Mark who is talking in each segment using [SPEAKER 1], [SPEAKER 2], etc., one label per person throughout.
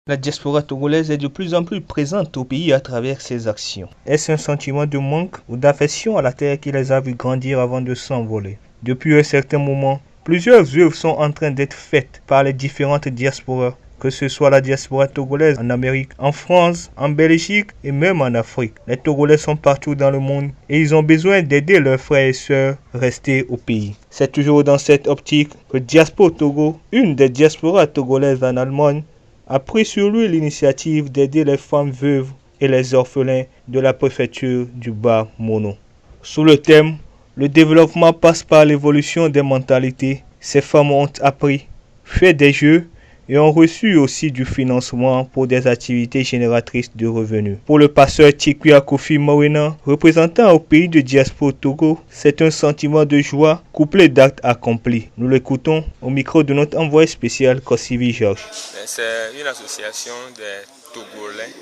[SPEAKER 1] La diaspora togolaise est de plus en plus présente au pays à travers ses actions. Est-ce un sentiment de manque ou d'affection à la terre qui les a vus grandir avant de s'envoler? Depuis un certain moment, plusieurs œuvres sont en train d'être faites par les différentes diasporas, que ce soit la diaspora togolaise en Amérique, en France, en Belgique et même en Afrique. Les Togolais sont partout dans le monde et ils ont besoin d'aider leurs frères et sœurs restés au pays. C'est toujours dans cette optique que Diaspora Togo, une des diasporas togolaises en Allemagne, a pris sur lui l'initiative d'aider les femmes veuves et les orphelins de la préfecture du Bas-Mono. Sous le thème « Le développement passe par l'évolution des mentalités », ces femmes ont appris, fait des jeux et ont reçu aussi du financement pour des activités génératrices de revenus. Pour le pasteur Tchikouya Kofi Mawena, représentant au pays de Diaspora Togo, c'est un sentiment de joie couplé d'actes accomplis. Nous l'écoutons au micro de notre envoyé spécial Kossivi Georges.
[SPEAKER 2] C'est une association des Togolais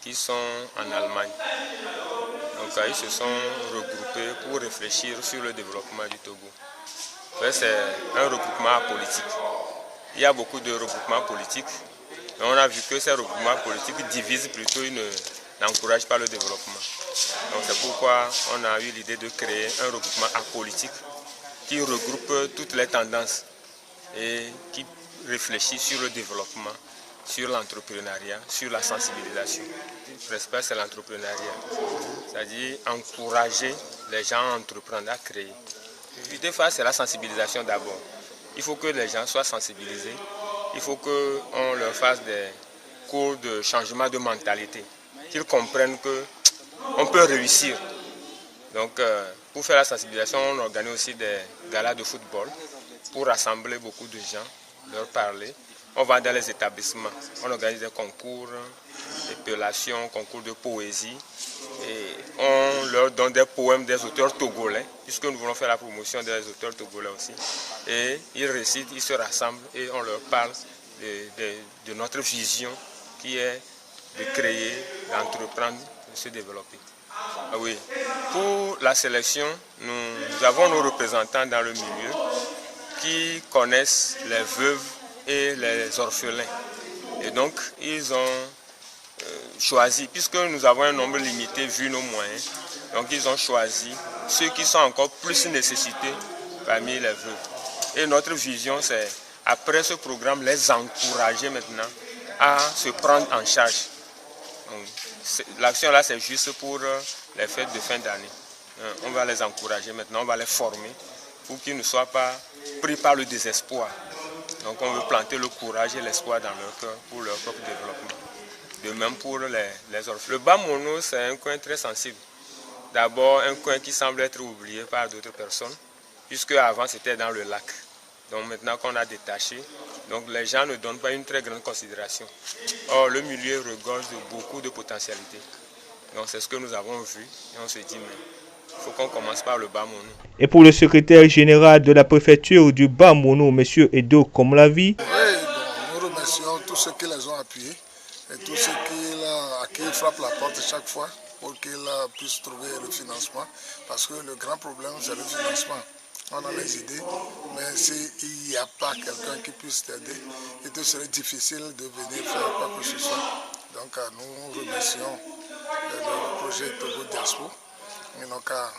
[SPEAKER 2] qui sont en Allemagne. Donc ils se sont regroupés pour réfléchir sur le développement du Togo. C'est un regroupement politique. Il y a beaucoup de regroupements politiques, mais on a vu que ces regroupements politiques divisent plutôt, n'encouragent pas le développement. Donc c'est pourquoi on a eu l'idée de créer un regroupement apolitique qui regroupe toutes les tendances et qui réfléchit sur le développement, sur l'entrepreneuriat, sur la sensibilisation. Le principal, c'est l'entrepreneuriat, c'est-à-dire encourager les gens à entreprendre, à créer. Des fois, c'est la sensibilisation d'abord. Il faut que les gens soient sensibilisés. Il faut qu'on leur fasse des cours de changement de mentalité, qu'ils comprennent qu'on peut réussir. Donc, pour faire la sensibilisation, on organise aussi des galas de football pour rassembler beaucoup de gens, leur parler. On va dans les établissements, on organise des concours d'épellation, concours de poésie. Et on leur donne des poèmes des auteurs togolais, puisque nous voulons faire la promotion des auteurs togolais aussi. Et ils récitent, ils se rassemblent et on leur parle de notre vision qui est de créer, d'entreprendre, de se développer. Ah oui. Pour la sélection, nous avons nos représentants dans le milieu qui connaissent les veuves et les orphelins. Et donc, ils ont choisi, puisque nous avons un nombre limité vu nos moyens, donc ils ont choisi ceux qui sont encore plus nécessités parmi les veuves. Et notre vision, c'est, après ce programme, les encourager maintenant à se prendre en charge. L'action là, c'est juste pour les fêtes de fin d'année. On va les encourager maintenant, on va les former pour qu'ils ne soient pas pris par le désespoir. Donc on veut planter le courage et l'espoir dans leur cœur pour leur propre développement. De même pour les orphelins. Le Bas-Mono, c'est un coin très sensible. D'abord, un coin qui semble être oublié par d'autres personnes, puisque avant c'était dans le lac. Donc maintenant qu'on a détaché, donc les gens ne donnent pas une très grande considération. Or, le milieu regorge de beaucoup de potentialités. Donc c'est ce que nous avons vu et on se dit, mais il faut qu'on commence par le Bas-Mono.
[SPEAKER 1] Et pour le secrétaire général de la préfecture du Bas-Mono, M. Edo Komlavi.
[SPEAKER 3] Oui, nous remercions tous ceux qui les ont appuyés et tous ceux à qui ils frappent la porte chaque fois pour qu'ils puissent trouver le financement. Parce que le grand problème, c'est le financement. On a les idées, mais s'il n'y a pas quelqu'un qui puisse t'aider, il te serait difficile de venir faire quoi que ce soit. Donc nous remercions le projet Togo Diaspora. Ils n'ont qu'à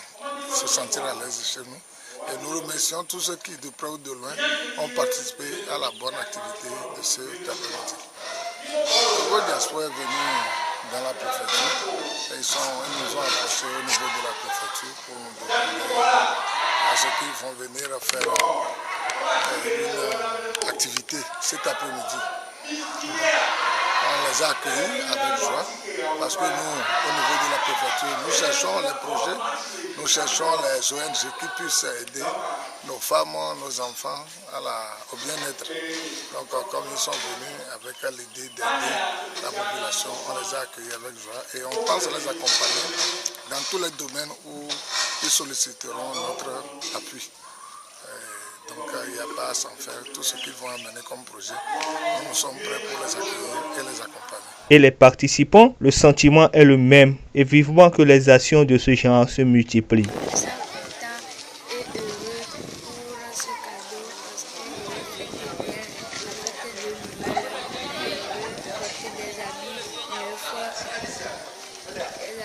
[SPEAKER 3] se sentir à l'aise chez nous. Et nous remercions tous ceux qui, de près ou de loin, ont participé à la bonne activité de ce après-midi. Togo Diaspora est venu dans la préfecture et ils nous ont approchés au niveau de la préfecture pour nous demander à ce qu'ils vont venir faire une activité cet après-midi. On les a accueillis avec joie parce que nous, au niveau de la préfecture, nous cherchons les projets, nous cherchons les ONG qui puissent aider nos femmes, nos enfants au bien-être. Donc comme ils sont venus avec l'idée d'aider la population, on les a accueillis avec joie et on pense les accompagner dans tous les domaines où ils solliciteront notre appui. Donc il n'y a pas à s'en faire. Tout ce qu'ils vont amener comme projet, nous sommes prêts pour les accueillir et les accompagner.
[SPEAKER 1] Et les participants, le sentiment est le même et vivement que les actions de ce genre se multiplient.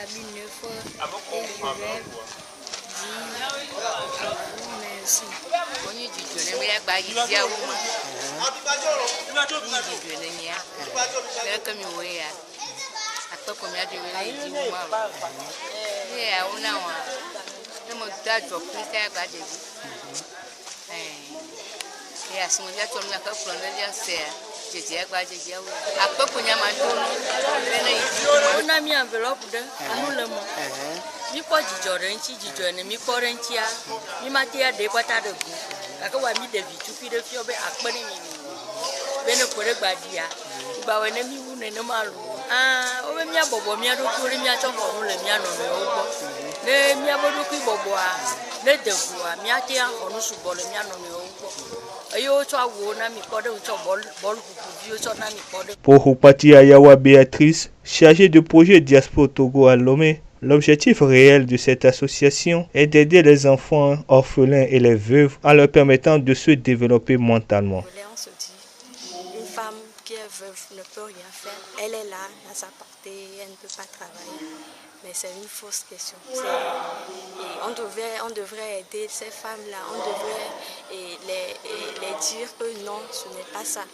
[SPEAKER 4] habits neufs et je vais dire à vous merci.
[SPEAKER 5] On a mis enveloppe de nous le mot. Mi ko jijorenchi jijone mi korenchia mi matia de kwata de gu akawa mi de vitupi de fio be akpani mi bene kore gbadia gba we ne mi wu ne malu o be mi abobo mi ado kuri mi acho ko le mi ano me ogbo ne mi abodo ku bobo a ne de gu a mi atia onu subo le mi ano me ogbo ayo cho awo na mi ko de cho bol ku cho na mi ko de.
[SPEAKER 1] Pour Hupati Ayawa Béatrice, chargée de projet Diaspora Togo à Lomé, l'objectif réel de cette association est d'aider les enfants orphelins et les veuves en leur permettant de se développer mentalement.
[SPEAKER 6] On se dit, une femme qui est veuve ne peut rien faire. Elle est là, à sa portée, elle ne peut pas travailler. Mais c'est une fausse question. Et on devrait aider ces femmes-là, on devrait les dire que non, ce n'est pas ça.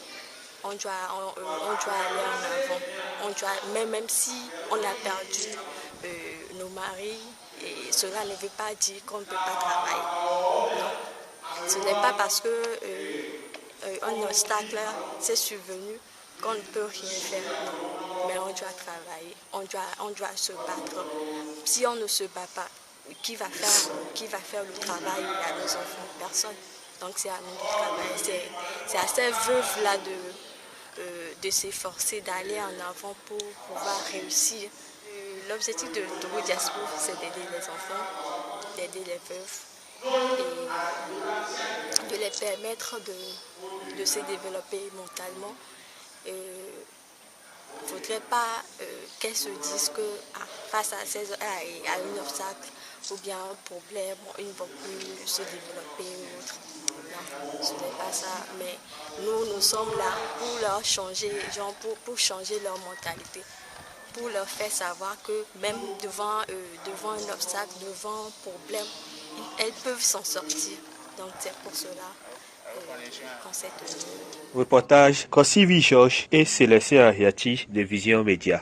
[SPEAKER 6] On doit aller en avant. Même si on a perdu nos maris, et cela ne veut pas dire qu'on ne peut pas travailler. Non. Ce n'est pas parce que un obstacle s'est survenu qu'on ne peut rien faire. Non. Mais on doit travailler, on doit se battre. Si on ne se bat pas, qui va faire le travail à nos enfants? Personne. Donc c'est à nous de travailler. C'est à ces veuves-là de s'efforcer d'aller en avant pour pouvoir réussir. L'objectif de Togo Diaspora, c'est d'aider les enfants, d'aider les veuves et de les permettre de se développer mentalement. Il ne faudrait pas qu'elles se disent que face à un obstacle ou bien un problème, ils ne vont plus se développer ou autre. Non, ce n'est pas ça. Mais nous sommes là pour leur changer, pour changer leur mentalité, pour leur faire savoir que même devant un obstacle, devant un problème, elles peuvent s'en sortir. Donc c'est pour cela qu'on s'est tenu.
[SPEAKER 1] Reportage Kossivi Georges et Célestin Ariati de Vision Média.